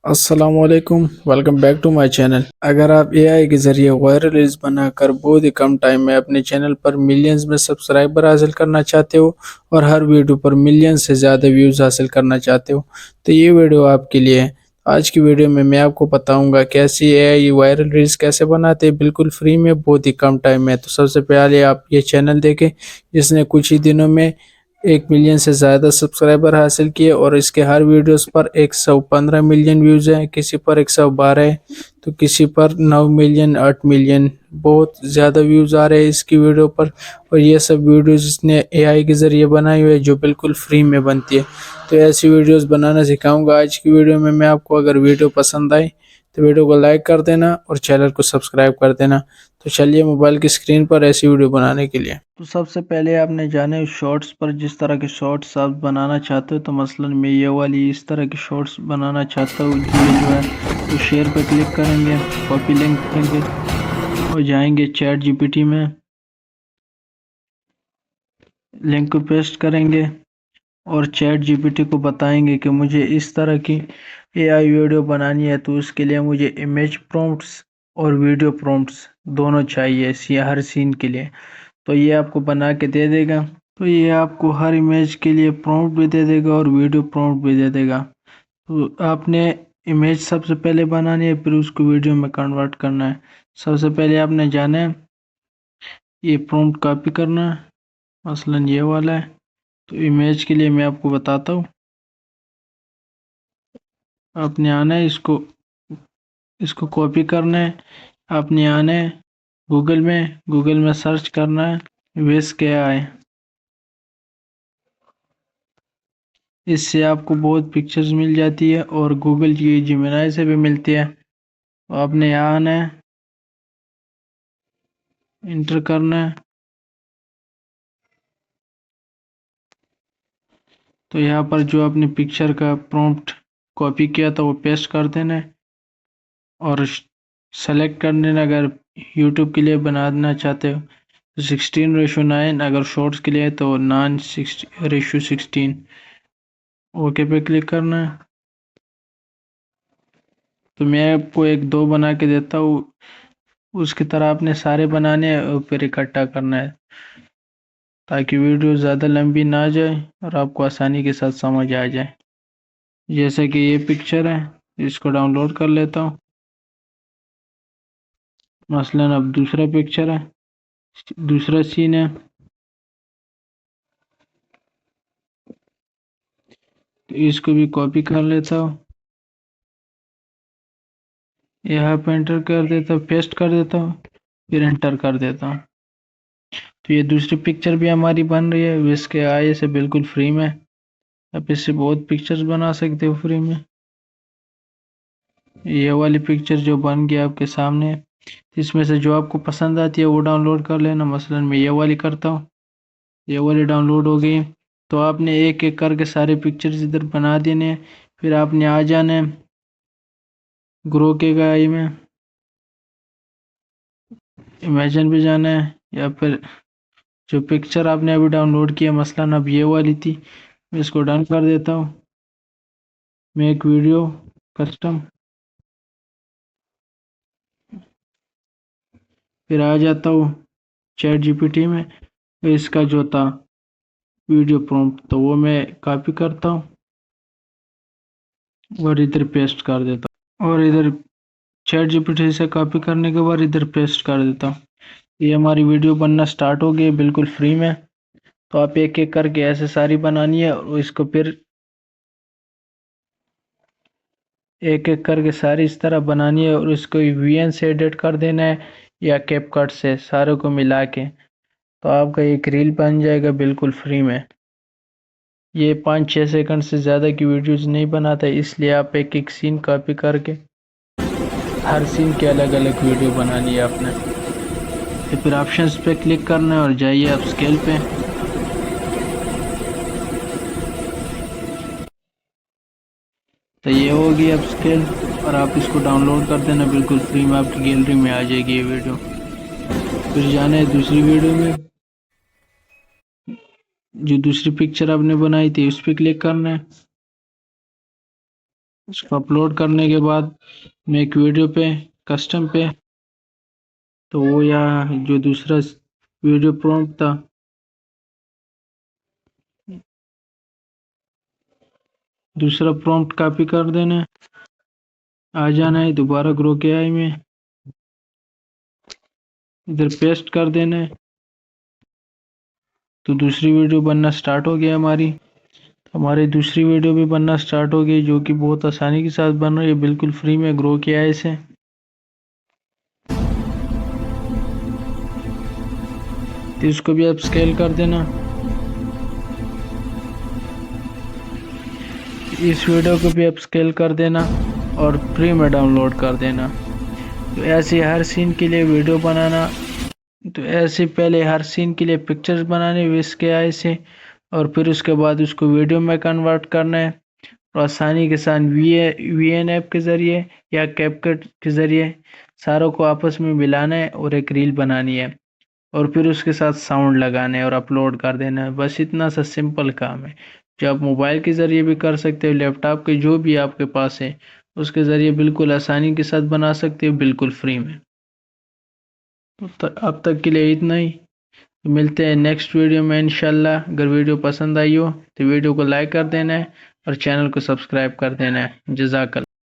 अस्सलामुअलैकुम, welcome back to my channel. अगर आप एआई के ज़रिए वायरल रील्स बनाकर बहुत ही कम टाइम में अपने चैनल पर मिलियंस में सब्सक्राइबर हासिल करना चाहते हो और हर वीडियो पर मिलियन से ज़्यादा व्यूज़ हासिल करना चाहते हो, तो ये वीडियो आपके लिए है। आज की वीडियो में मैं आपको बताऊंगा कैसे एआई वायरल रील्स कैसे बनाते हैं बिल्कुल फ्री में बहुत ही कम टाइम में। तो सबसे पहले आप ये चैनल देखें जिसने कुछ ही दिनों में 1 मिलियन से ज़्यादा सब्सक्राइबर हासिल किए और इसके हर वीडियोस पर 115 मिलियन व्यूज़ हैं, किसी पर 112 है, तो किसी पर 9 मिलियन 8 मिलियन बहुत ज़्यादा व्यूज़ आ रहे हैं इसकी वीडियो पर। और ये सब वीडियोस इसने एआई के ज़रिए बनाई हुई है जो बिल्कुल फ्री में बनती है। तो ऐसी वीडियोस बनाना सिखाऊंगा आज की वीडियो में मैं आपको। अगर वीडियो पसंद आए तो वीडियो को लाइक कर देना और चैनल को सब्सक्राइब कर देना। तो चलिए मोबाइल की स्क्रीन पर ऐसी वीडियो बनाने के लिए तो सबसे पहले आपने जाने शॉर्ट्स पर जिस तरह के शॉर्ट्स आप बनाना चाहते हो। तो मसलन मैं ये वाली इस तरह की शॉर्ट्स बनाना चाहता हूँ। ये जो है तो शेयर पे क्लिक करेंगे, कॉपी लिंक करेंगे और जाएंगे चैट जीपीटी में, लिंक को पेस्ट करेंगे और चैट जीपीटी को बताएंगे कि मुझे इस तरह की एआई वीडियो बनानी है। तो उसके लिए मुझे इमेज प्रॉम्प्ट्स और वीडियो प्रॉम्प्ट्स दोनों चाहिए हर सीन के लिए। तो ये आपको बना के दे देगा। तो ये आपको हर इमेज के लिए प्रॉम्प्ट भी दे देगा और वीडियो प्रॉम्प्ट भी दे देगा। तो आपने इमेज सबसे पहले बनानी है, फिर उसको वीडियो में कन्वर्ट करना है। सबसे पहले आपने जाना है ये प्रॉम्प्ट कॉपी करना है, मसलन ये वाला है। तो इमेज के लिए मैं आपको बताता हूँ। आपने आना है इसको इसको कॉपी करना है। आपने आना है गूगल में सर्च करना है विस क्या है। इससे आपको बहुत पिक्चर्स मिल जाती है और गूगल की जिमिनाई से भी मिलती है। तो आपने यहाँ आना है, इंटर करना है। तो यहाँ पर जो आपने पिक्चर का प्रॉम्प्ट कॉपी किया था वो पेस्ट कर देना है और सेलेक्ट कर देना। अगर यूट्यूब के लिए बनाना चाहते हो तो 16:9, अगर शॉर्ट्स के लिए तो 9:16। ओके पे क्लिक करना है। तो मैं आपको एक दो बना के देता हूँ, उसकी तरह आपने सारे बनाने हैं और फिर इकट्ठा करना है ताकि वीडियो ज़्यादा लंबी ना जाए और आपको आसानी के साथ समझ आ जाए। जैसे कि ये पिक्चर है, इसको डाउनलोड कर लेता हूँ। मसलन अब दूसरा पिक्चर है, दूसरा सीन है, तो इसको भी कॉपी कर लेता हूँ, यहाँ पे एंटर कर देता हूँ, पेस्ट कर देता हूँ, फिर एंटर कर देता हूँ। तो ये दूसरी पिक्चर भी हमारी बन रही है इसके आए से बिल्कुल फ्री में। आप इससे बहुत पिक्चर्स बना सकते हो फ्री में। ये वाली पिक्चर जो बन गया आपके सामने, इसमें से जो आपको पसंद आती है वो डाउनलोड कर लेना। मसलन मैं ये वाली करता हूँ, ये वाली डाउनलोड हो गई। तो आपने एक एक करके सारे पिक्चर्स इधर बना देने हैं। फिर आपने आ जाना है ग्रो के गाय में, इमेजिन पे जाना है, या फिर जो पिक्चर आपने अभी डाउनलोड किया मसलन अब ये वाली थी, मैं इसको डन कर देता हूँ। मेक वीडियो कस्टम, फिर आ जाता हूँ चैट जीपीटी में। तो इसका जो था वीडियो प्रॉम्प्ट तो वो मैं कॉपी करता हूँ और इधर पेस्ट कर देता हूँ और इधर चैट जीपीटी से कॉपी करने के बाद इधर पेस्ट कर देता हूँ। ये हमारी वीडियो बनना स्टार्ट हो गई है बिल्कुल फ्री में। तो आप एक एक करके ऐसे सारी बनानी है और इसको फिर एक एक करके सारी इस तरह बनानी है और इसको वीएन से एडिट कर देना है या कैपकट से, सारों को मिला के। तो आपका एक रील बन जाएगा बिल्कुल फ्री में। ये 5-6 सेकंड से ज़्यादा की वीडियोस नहीं बनाता, इसलिए आप एक एक सीन कॉपी करके हर सीन की अलग अलग वीडियो बनानी है आपने। तो फिर ऑप्शंस पे क्लिक करना है और जाइए आप स्केल पे। तो ये होगी अब स्केल और आप इसको डाउनलोड कर देना बिल्कुल फ्री में, आपकी गैलरी में आ जाएगी ये वीडियो। फिर जाना है दूसरी वीडियो में, जो दूसरी पिक्चर आपने बनाई थी उस पर क्लिक करना है। उसको अपलोड करने के बाद मेक वीडियो पे, कस्टम पे, तो वो यहाँ जो दूसरा वीडियो प्रॉम्प्ट था, दूसरा प्रॉम्प्ट कॉपी कर देना है, आ जाना है दोबारा ग्रो के आई में, इधर पेस्ट कर देना है, तो दूसरी वीडियो बनना स्टार्ट हो गया हमारी दूसरी वीडियो भी बनना स्टार्ट हो गई, जो कि बहुत आसानी के साथ बन रही है, बिल्कुल फ्री में ग्रो के आई से। तो इसको भी आप स्केल कर देना, इस वीडियो को भी आप स्केल कर देना और फ्री में डाउनलोड कर देना। तो ऐसे हर सीन के लिए वीडियो बनाना, तो ऐसे पहले हर सीन के लिए पिक्चर्स बनाने विश के आई से, और फिर उसके बाद उसको वीडियो में कन्वर्ट करना है, और आसानी के साथ वीएन ऐप के ज़रिए या कैपकट के ज़रिए सारों को आपस में मिलाना है और एक रील बनानी है, और फिर उसके साथ साउंड लगाना है और अपलोड कर देना है। बस इतना सा सिंपल काम है, जो आप मोबाइल के ज़रिए भी कर सकते हो, लैपटॉप के जो भी आपके पास है उसके ज़रिए बिल्कुल आसानी के साथ बना सकते हो, बिल्कुल फ्री में। तो अब तक के लिए इतना ही, मिलते हैं नेक्स्ट वीडियो में इंशाल्लाह। अगर वीडियो पसंद आई हो तो वीडियो को लाइक कर देना है और चैनल को सब्सक्राइब कर देना है। जज़ाकल्लाह।